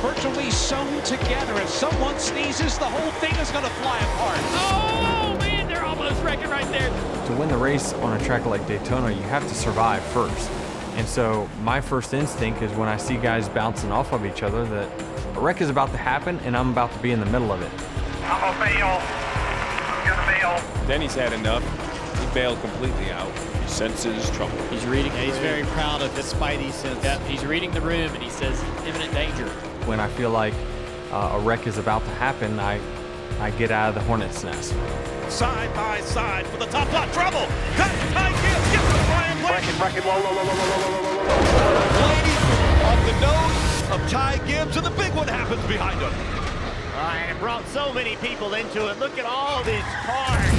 virtually sewn together. If someone sneezes, the whole thing is going to fly apart. Oh, man, they're almost wrecking right there. To win the race on a track like Daytona, you have to survive first. And so my first instinct is when I see guys bouncing off of each other that a wreck is about to happen and I'm about to be in the middle of it. I'm gonna bail. I'm gonna bail. Denny's had enough. He bailed completely out. He senses trouble. He's reading. He's very proud of his spidey sense. Yep, he's reading the room and he says imminent danger. When I feel like a wreck is about to happen, I get out of the hornet's nest. Side by side for the top spot. Trouble. Cut. Ty Gibbs. Get the Brian Bracket, whoa. Ladies on the nose of Ty Gibbs, and the big one happens behind him. And it brought so many people into it. Look at all these cars.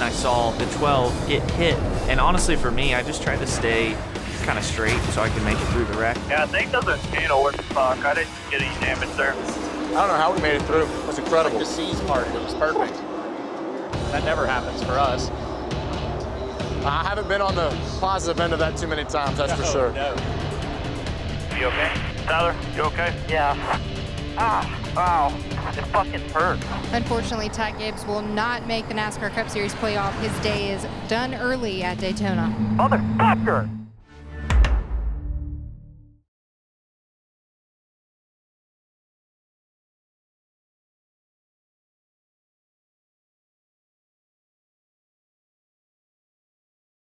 I saw the 12 get hit, and honestly for me, I just tried to stay kind of straight so I could make it through the wreck. Yeah, thing doesn't, worth the fuck. I didn't get any damage there. I don't know how we made it through. It was incredible. Like the C's part, it was perfect. That never happens for us. I haven't been on the positive end of that too many times, that's for sure. No. You okay? Tyler, you okay? Yeah. Wow. It fucking hurts. Unfortunately, Ty Gibbs will not make the NASCAR Cup Series playoff. His day is done early at Daytona. Motherfucker!